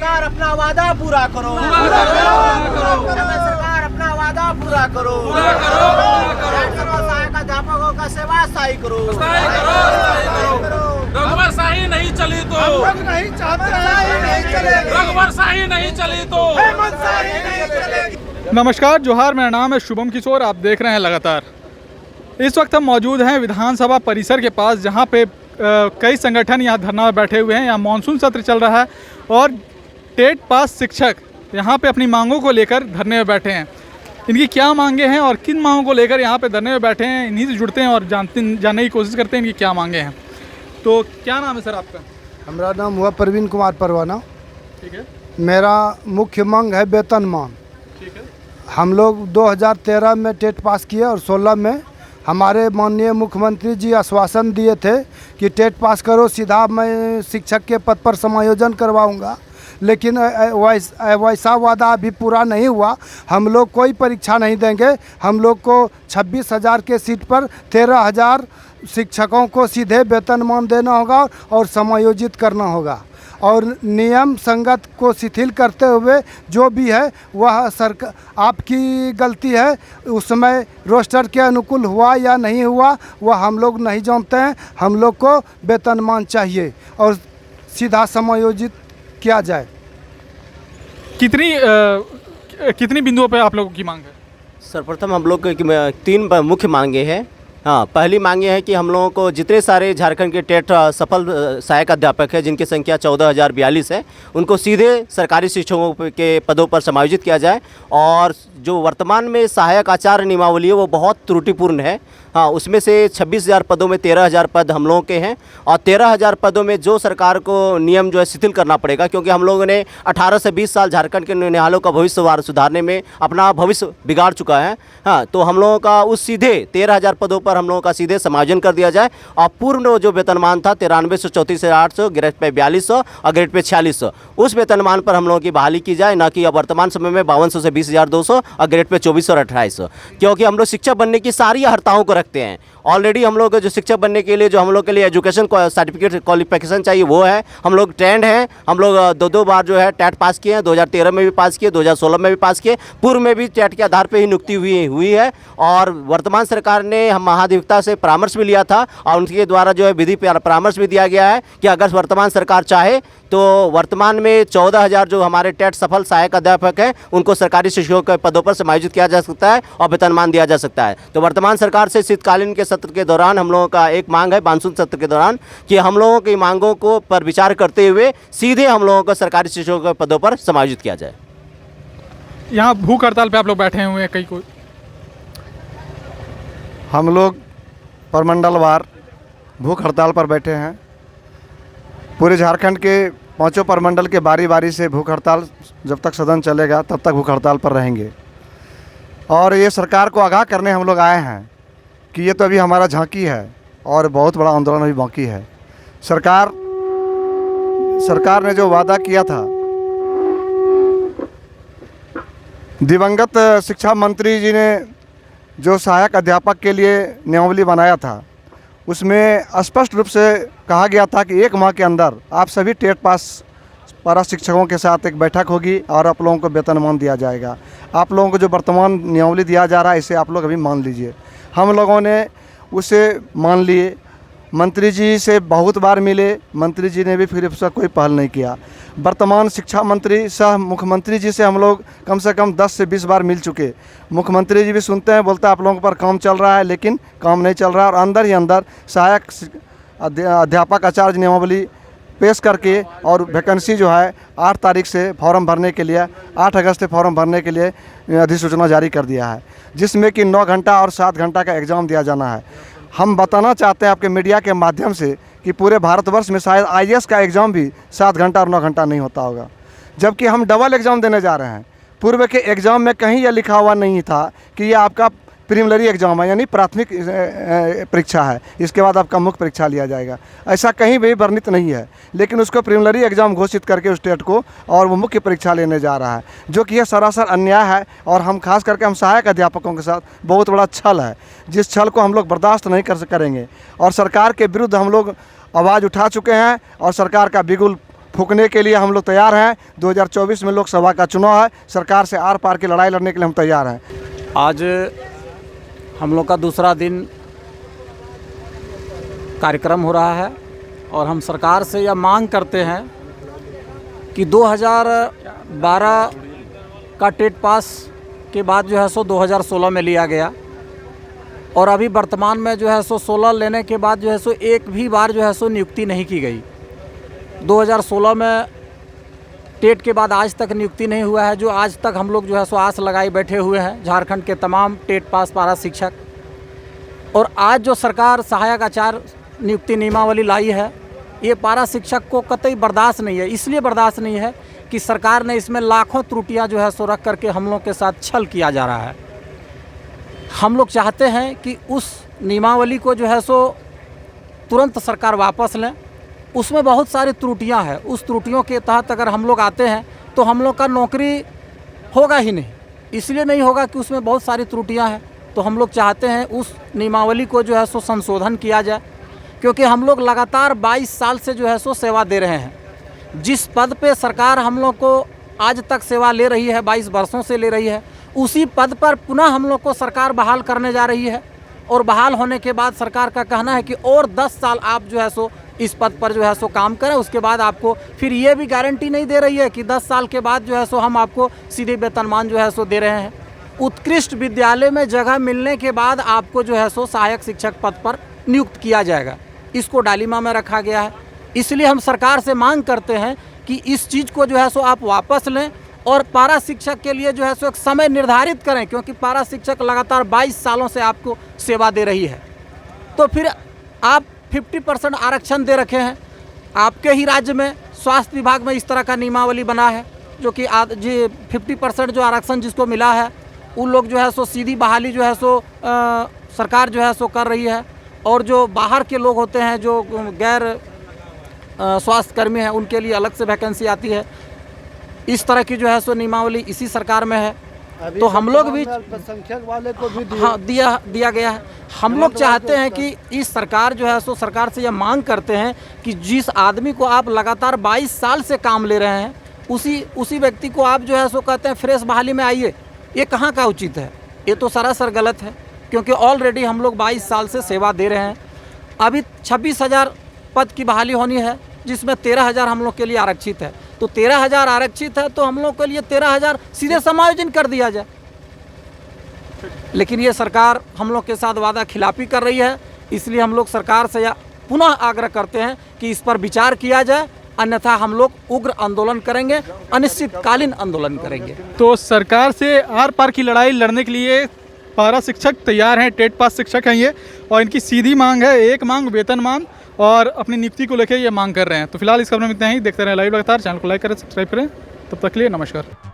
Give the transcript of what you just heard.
सरकार अपना वादा पूरा करो, सरकार अपना वादा पूरा करो, सहायक अध्यापकों का सेवा स्थायी करो। रघुवरशाही नहीं चली तो नहीं चाहते, रघुवरशाही नहीं चली तो नमस्कार, जोहार। मेरा नाम है शुभम किशोर। आप देख रहे हैं लगातार। इस वक्त हम मौजूद हैं विधानसभा परिसर के पास, जहां पे कई संगठन यहाँ धरना में बैठे हुए हैं। यहाँ मानसून सत्र चल रहा है और टेट पास शिक्षक यहाँ पे अपनी मांगों को लेकर धरने में बैठे हैं। इनकी क्या मांगे हैं और किन मांगों को लेकर यहाँ पे धरने में बैठे हैं, इन्हीं से जुड़ते हैं और जानने की कोशिश करते हैं इनकी क्या मांगे हैं। तो क्या नाम है सर आपका? हमारा नाम हुआ प्रवीण कुमार परवाना। ठीक है। मेरा मुख्य मांग है वेतनमान। ठीक है। हम लोग 2013 में टेट पास किए और 16 में हमारे माननीय मुख्यमंत्री जी आश्वासन दिए थे कि टेट पास करो, सीधा मैं शिक्षक के पद पर समायोजन करवाऊंगा। लेकिन वैसा वादा अभी पूरा नहीं हुआ। हम लोग कोई परीक्षा नहीं देंगे। हम लोग को 26,000 के सीट पर 13,000 शिक्षकों को सीधे वेतनमान देना होगा और समायोजित करना होगा। और नियम संगत को शिथिल करते हुए जो भी है वह सरकार आपकी गलती है। उस समय रोस्टर के अनुकूल हुआ या नहीं हुआ वह हम लोग नहीं जानते हैं। हम लोग को वेतनमान चाहिए और सीधा समायोजित किया जाए। कितनी बिंदुओं पे आप लोगों की मांग है? सर्वप्रथम हम लोग की 3 मुख्य मांगे हैं। हाँ, पहली मांग ये है कि हम लोगों को जितने सारे झारखंड के टेट सफल सहायक अध्यापक हैं, जिनकी संख्या 14,042 है, उनको सीधे सरकारी शिक्षकों के पदों पर समायोजित किया जाए। और जो वर्तमान में सहायक आचार्य नियमावली है वो बहुत त्रुटिपूर्ण है। हाँ, उसमें से 26,000 पदों में 13,000 पद हम लोगों के हैं और 13,000 पदों में जो सरकार को नियम जो है शिथिल करना पड़ेगा, क्योंकि हम लोगों ने 18 से 20 साल झारखंड के निहालों का भविष्य सुधारने में अपना भविष्य बिगाड़ चुका है। हाँ, तो हम लोगों का उस सीधे 13,000 पदों पर हम लोगों का सीधे समायोजन कर दिया जाए और पूर्ण जो वेतनमान था 9300, 34,800, ग्रेड पे 4200 और ग्रेड पे 4600, उस वेतनमान पर हम लोगों की बहाली की जाए, ना कि अब वर्तमान समय में 5200 से 20,200 और ग्रेड पे 2400 और 2800। क्योंकि हम लोग शिक्षक बनने की सारी हर्ताओं को रखते हैं। ऑलरेडी हम लोग जो शिक्षक बनने के लिए जो हम लोग के लिए एजुकेशन सर्टिफिकेट क्वालिफिकेशन चाहिए वो है। हम लोग ट्रेंड हैं। हम लोग 2 बार जो है टेट पास किए हैं। 2013 में भी पास किए, 2016 में भी पास किए। पूर्व में भी टेट के आधार पर ही नियुक्ति हुई है। और वर्तमान सरकार ने हम महाधिवक्ता से परामर्श भी लिया था और उनके द्वारा जो है विधि परामर्श भी दिया गया है कि अगर वर्तमान सरकार चाहे तो वर्तमान में 14,000 जो हमारे टेट सफल सहायक अध्यापक हैं उनको सरकारी शिक्षकों के पदों पर समायोजित किया जा सकता है और वेतनमान दिया जा सकता है। तो वर्तमान सरकार से शीतकालीन के सत्र के दौरान हम लोगों का एक मांग है, मानसून सत्र के दौरान, कि हम लोगों की मांगों को पर विचार करते हुए सीधे हम लोगों को सरकारी शिक्षकों के पदों पर समायोजित किया जाए। यहाँ भूख हड़ताल पे आप लोग बैठे हुए हैं कई को? हम लोग परमंडलवार भूख हड़ताल पर बैठे हैं। पूरे झारखंड के 5 परमंडल के बारी बारी से भूख हड़ताल, जब तक सदन चलेगा तब तक भूख हड़ताल पर रहेंगे। और ये सरकार को आगाह करने हम लोग आए हैं कि ये तो अभी हमारा झांकी है और बहुत बड़ा आंदोलन अभी बाकी है। सरकार ने जो वादा किया था, दिवंगत शिक्षा मंत्री जी ने जो सहायक अध्यापक के लिए नियमावली बनाया था, उसमें स्पष्ट रूप से कहा गया था कि 1 माह के अंदर आप सभी टेट पास पारा शिक्षकों के साथ एक बैठक होगी और आप लोगों को वेतनमान दिया जाएगा। आप लोगों को जो वर्तमान नियमावली दिया जा रहा है इसे आप लोग अभी मान लीजिए। हम लोगों ने उसे मान लिए। मंत्री जी से बहुत बार मिले, मंत्री जी ने भी फिर उसका कोई पहल नहीं किया। वर्तमान शिक्षा मंत्री सह मुख्यमंत्री जी से हम लोग कम से कम 10 से 20 बार मिल चुके। मुख्यमंत्री जी भी सुनते हैं, बोलते हैं आप लोगों पर काम चल रहा है, लेकिन काम नहीं चल रहा है। और अंदर ही अंदर सहायक अध्यापक आचार्य नियमावली पेश करके और वैकेंसी जो है 8 तारीख से फॉर्म भरने के लिए, 8 अगस्त से फॉर्म भरने के लिए अधिसूचना जारी कर दिया है, जिसमें कि 9 घंटा और 7 घंटा का एग्ज़ाम दिया जाना है। हम बताना चाहते हैं आपके मीडिया के माध्यम से कि पूरे भारतवर्ष में शायद IAS का एग्ज़ाम भी 7 घंटा और 9 घंटा नहीं होता होगा, जबकि हम डबल एग्ज़ाम देने जा रहे हैं। पूर्व के एग्ज़ाम में कहीं यह लिखा हुआ नहीं था कि ये आपका प्रीलिमिनरी एग्ज़ाम है, यानी प्राथमिक परीक्षा है, इसके बाद आपका मुख्य परीक्षा लिया जाएगा। ऐसा कहीं भी वर्णित नहीं है, लेकिन उसको प्रीलिमिनरी एग्ज़ाम घोषित करके उस स्टेट को और वो मुख्य परीक्षा लेने जा रहा है, जो कि यह सरासर अन्याय है। और हम खास करके हम सहायक अध्यापकों के साथ बहुत बड़ा छल है, जिस छल को हम लोग बर्दाश्त नहीं करेंगे। और सरकार के विरुद्ध हम लोग आवाज़ उठा चुके हैं और सरकार का बिगुल फूकने के लिए हम लोग तैयार हैं। 2024 में लोकसभा का चुनाव है, सरकार से आर पार की लड़ाई लड़ने के लिए हम तैयार हैं। आज हम लोग का दूसरा दिन कार्यक्रम हो रहा है और हम सरकार से यह मांग करते हैं कि 2012 का टेट पास के बाद जो है सो 2016 में लिया गया और अभी वर्तमान में जो है सो 16 लेने के बाद जो है सो एक भी बार जो है सो नियुक्ति नहीं की गई। 2016 में टेट के बाद आज तक नियुक्ति नहीं हुआ है, जो आज तक हम लोग जो है सो आस लगाए बैठे हुए हैं झारखंड के तमाम टेट पास पारा शिक्षक। और आज जो सरकार सहायक आचार्य नियुक्ति नियमावली लाई है, ये पारा शिक्षक को कतई बर्दाश्त नहीं है। इसलिए बर्दाश्त नहीं है कि सरकार ने इसमें लाखों त्रुटियां जो है सो रख करके हम लोग के साथ छल किया जा रहा है। हम लोग चाहते हैं कि उस नियमावली को जो है सो तुरंत सरकार वापस लें। उसमें बहुत सारी त्रुटियां हैं, उस त्रुटियों के तहत अगर हम लोग आते हैं तो हम लोग का नौकरी होगा ही नहीं। इसलिए नहीं होगा कि उसमें बहुत सारी त्रुटियां हैं, तो हम लोग चाहते हैं उस नियमावली को जो है सो संशोधन किया जाए, क्योंकि हम लोग लगातार 22 साल से जो है सो सेवा दे रहे हैं। जिस पद पे सरकार हम लोग को आज तक सेवा ले रही है, 22 वर्षों से ले रही है, उसी पद पर पुनः हम लोग को सरकार बहाल करने जा रही है। और बहाल होने के बाद सरकार का कहना है कि और 10 साल आप जो है सो इस पद पर जो है सो काम करें, उसके बाद आपको फिर ये भी गारंटी नहीं दे रही है कि 10 साल के बाद जो है सो हम आपको सीधे वेतनमान जो है सो दे रहे हैं। उत्कृष्ट विद्यालय में जगह मिलने के बाद आपको जो है सो सहायक शिक्षक पद पर नियुक्त किया जाएगा। इसको डालीमा में रखा गया है। इसलिए हम सरकार से मांग करते हैं कि इस चीज़ को जो है सो आप वापस लें और पारा शिक्षक के लिए जो है सो एक समय निर्धारित करें, क्योंकि पारा शिक्षक लगातार 22 सालों से आपको सेवा दे रही है। तो फिर आप 50% आरक्षण दे रखे हैं। आपके ही राज्य में स्वास्थ्य विभाग में इस तरह का नियमावली बना है, जो कि 50% जो आरक्षण जिसको मिला है उन लोग जो है सो सीधी बहाली जो है सो सरकार जो है सो कर रही है। और जो बाहर के लोग होते हैं, जो गैर स्वास्थ्य कर्मी हैं, उनके लिए अलग से वैकेंसी आती है। इस तरह की जो है सो नियमावली इसी सरकार में है। तो हम लोग भी अल्पसंख्यक वाले को भी दिया गया है। हम लोग चाहते हैं कि इस सरकार जो है सो सरकार से यह मांग करते हैं कि जिस आदमी को आप लगातार 22 साल से काम ले रहे हैं, उसी व्यक्ति को आप जो है सो कहते हैं फ्रेश बहाली में आइए। ये कहाँ का उचित है? ये तो सरासर गलत है, क्योंकि ऑलरेडी हम लोग 22 साल से सेवा दे रहे हैं। अभी 26,000 पद की बहाली होनी है, जिसमें 13,000 हम लोग के लिए आरक्षित है। तो 13,000 आरक्षित है, तो हम लोग के लिए 13,000 सीधे समायोजन कर दिया जाए। लेकिन ये सरकार हम लोग के साथ वादा खिलाफी कर रही है। इसलिए हम लोग सरकार से पुनः आग्रह करते हैं कि इस पर विचार किया जाए, अन्यथा हम लोग उग्र आंदोलन करेंगे, अनिश्चितकालीन आंदोलन करेंगे। तो सरकार से आर पार की लड़ाई लड़ने के लिए पारा शिक्षक तैयार हैं, टेट पास शिक्षक हैं ये, और इनकी सीधी मांग है, एक मांग वेतनमान और अपनी नियुक्ति को लेकर ये मांग कर रहे हैं। तो फिलहाल इस खबर में इतना ही। देखते रहें लाइव लगातार। चैनल को लाइक करें, सब्सक्राइब करें। तब तक के लिए नमस्कार।